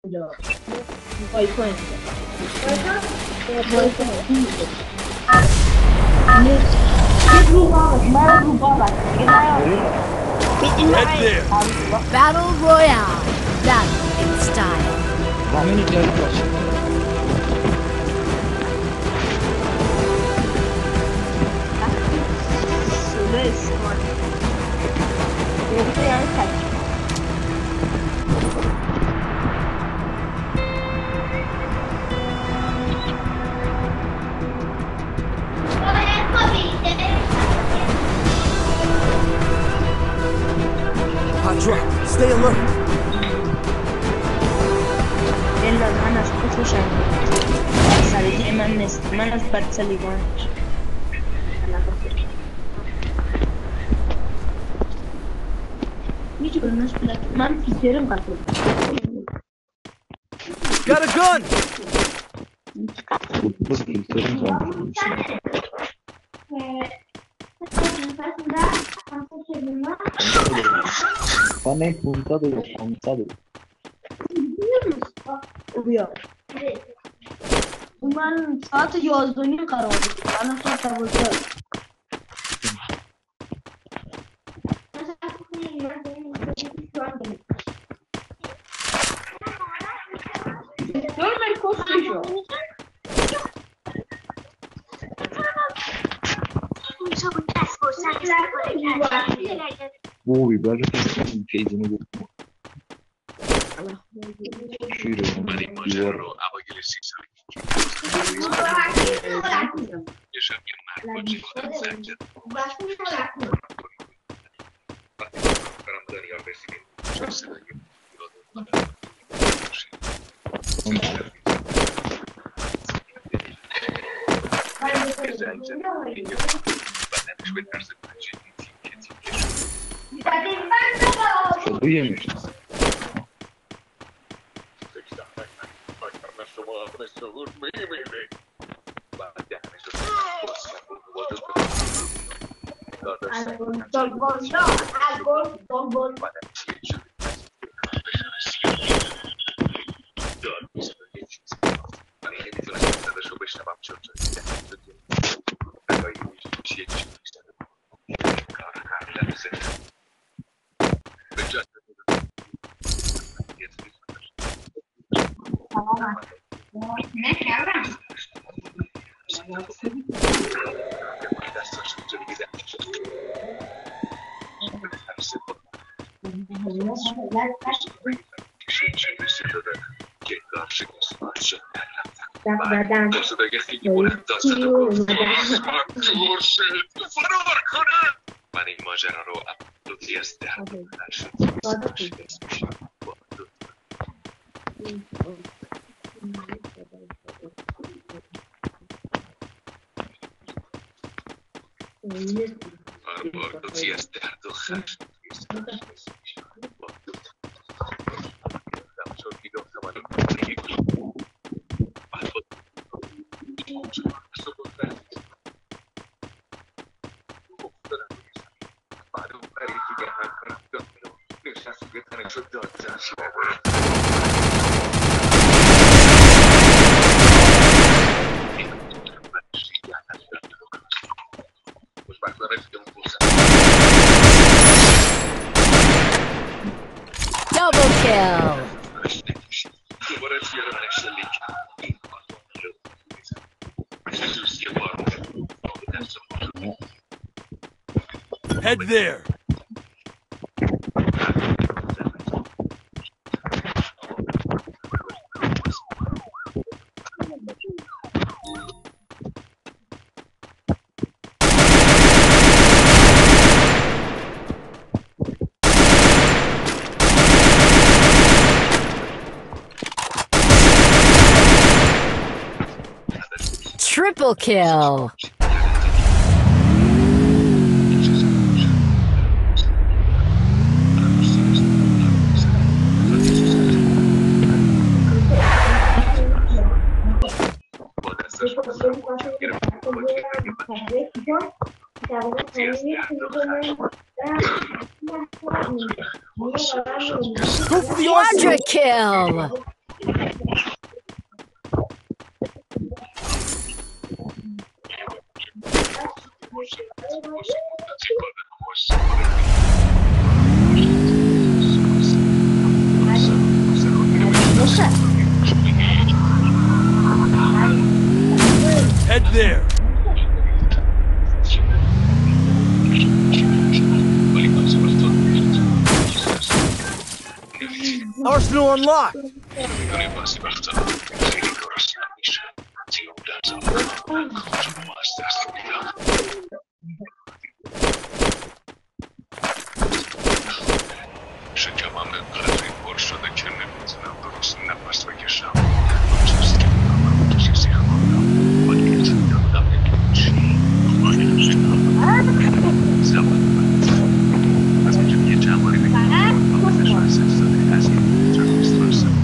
già. Poi questo. Head there. Battle Royale. Battle in style. Rameni geldi. Hot drop. Stay alert. Yalla أنا شفت وش صار يجي ما نثبت سليمان. يجي بالناس بلا ما في كثير مقاتل. Got a gun. Pane puntado. ويا ومن ساعت 11 قرار بود الان ساعت 12 دور الكوفي شو Bu biber şeyini bu. Şöyle biber. Şunu yemiş. من این ماجرا رو عبدالعزیز از درد و خشم Double kill. Head there. Triple kill. Quadra kill. there! Arsenal unlocked! شکمم انقدر پر شده که نمیتونم درست نفس بکشم. چیزی خوردم ولی یادم نمیاد چی. زبان من از اینجا یه جمعاری بگیرم آمدش و سفزاده از این جمعیست فرسم.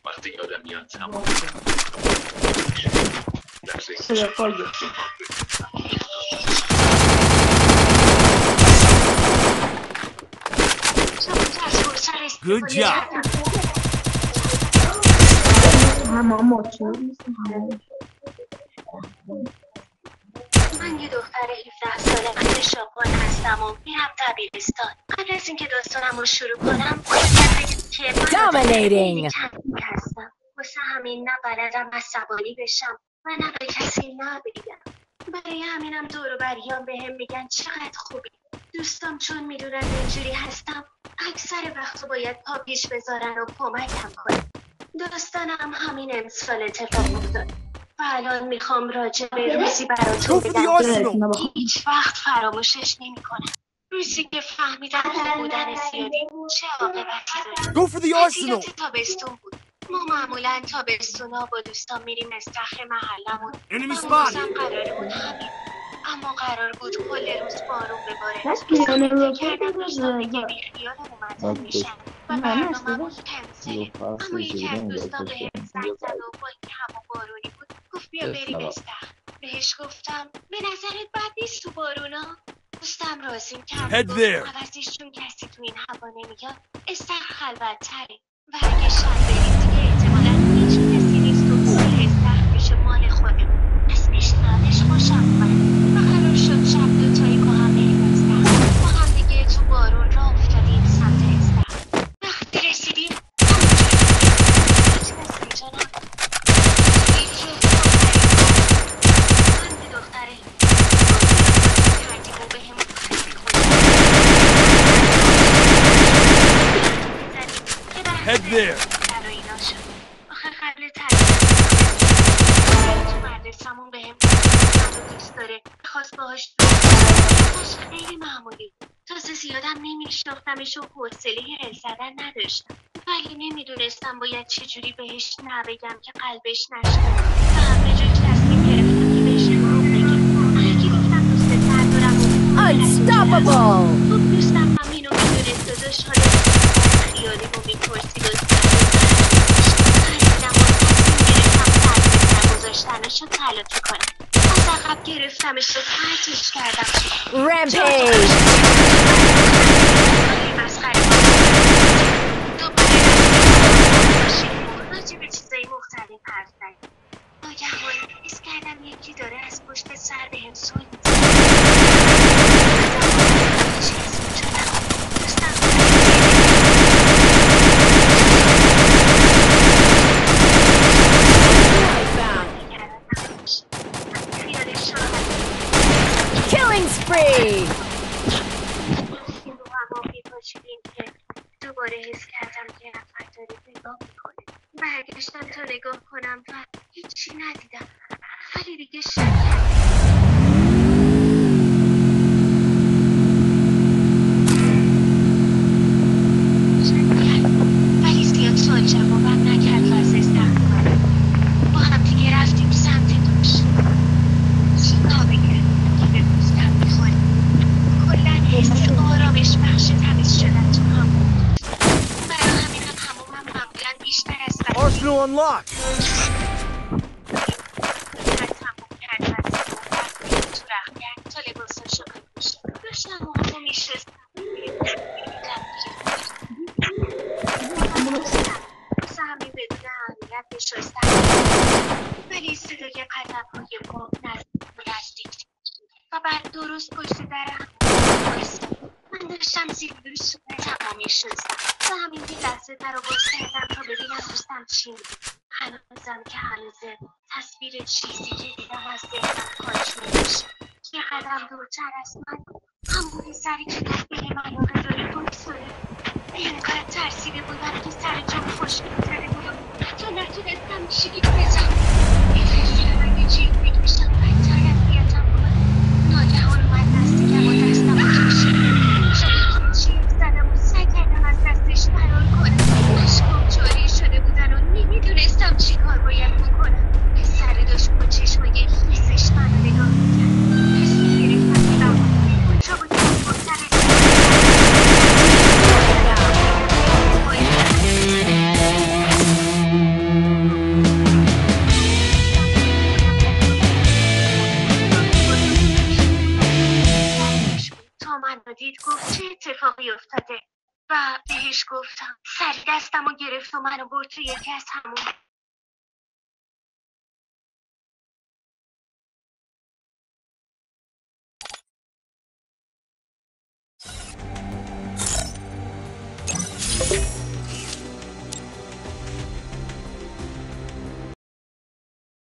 وقتی یادم میاد تمام Good job! من یه دختر 17 ساله اهل ژاپن هستم و میرم دبیرستان. قبل از اینکه داستانم رو شروع کنم که Dominating. کمی هستم. واسه همین نه بلدم عصبانی بشم و نه به کسی نبگم. برای همینم دور و بریام بهم میگن چقدر خوبی. دوستام چون میدونن اینجوری هستم اکثر وقت باید پا پیش بذارن و کمکم کنن. داستانم همین امسال اتفاق افتاد. و الان میخوام راجع به روزی براتون Go for the Arsenal! که هیچ وقت فراموشش نمیکنم. روزی که فهمیدم خوب بودن زیادی چه عاقبتی داره. Go for the Arsenal! تعطیلات تابستون بود. ما معمولا تابستونا با دوستان میریم استخر محلمون. Enemy روزم spotted! قراره بود همین. اما قرار بود کل روز بارون بباره. فکر کردم دوستان دیگه بیخیالمون معطل میشن و برنامه‌مون کنسله. اما یکی از دوستان بهم زنگ زد و با اینکه هوا بارونی بود گفت بیا بریم استخر. بهش گفتم به نظرت بد نیست تو بارونا؟ دوستم راضیم کرد. Head there! عوضش چون کسی تو این هوا نمیاد استخر خلوت‌تره و اگه شب بریم دیگه احتمالاً هیچ کسی نیست و کل استخر میشه مال خودمون. از پیشنهادش خوشم اومد و قرار شد شب دوتایی با هم بریم استخر. با هم دیگه تو بارون راه افتادیم سمت استخر. وقتی رسیدیم هیچ کس اینجا نبود. هیچ جفت من به دختره کردیم و بهمون خیلی Head there! برای اینا شد. آخه قبل تعریف تو مدرسمون بهم منو دوست داره. خواست باهاش دوست خیلی معمولی. تازه زیادم نمیشناختمش و حوصله ال زدن نداشتم. ولی نمیدونستم باید چجوری بهش نبگم که قلبش نشکنه و همه جا تصمیم گرفتم که بهش دروغ بگم. اگه گفتم دوست دارم Unstoppable. خب دوستم همینو میدونست و داشت حالا خیالی رو میپرسید و خریدم و تصمیم گرفتم سر نگذاشتنش رو تلافی کنم. از عقب گرفتمش و پرتش کردم. Rampage. مسخره دوباره راجع به چیزای مختلف حرف زدیم. ناگهان حس کردم یکی داره از پشت سر بهم سوی می‌زنه. Killing spree. دوباره حس کردم که نفر داره نگاه میکنه. برگشتم تا نگاه کنم و هیچی ندیدم ولی دیگه شک ولی زیاد سوال جوابم نکرد و از استخر اومدم. با هم دیگه رفتیم سمت دوش. تا بگیرم که به دوستم میخوره. کلن حس آرامش بخش تمیز شدن تو هم بود. برای همینم همومم معمولا بیشتر از Arsenal unlocked! تموم کرد و تو رختکن تا لباساشو بپوشه. داشتم همو میشستم واسه همین بدون اهمیت نشستم ولی صدای قدم تمام میشستم و همین که لحظه در رو باز کردم تا ببینم دوستم چی میگه. هنوزم که هنوزه تصویر چیزی که دیدم از ذهنم خارج نمیشه. یه قدم دورتر از من همون پسری که تصویر من رو داره بگذاره. اینقدر ترسیده بودم که سر جام خشک کرده بودم حتی نتونستم جیغ بزنم. احساس اگه جیغ بکشم بدتر اذیتم کنه. ناگهان اومد دستگم و دستم رو کشید. شدید جیغ زدم و سعی کردم از دستش فرار کنم. اشکام جاری شده بودن و نمیدونستم چی کار باید بکنم. پسره داشت با چشمای خیسش منو نگاه میکرد. تصمیم گرفتم دیدم اونجا بود که مرتبط تا من دید گفت چه اتفاقی افتاده و بهش گفتم. سری دستم رو گرفت و منو برد توی یکی از همون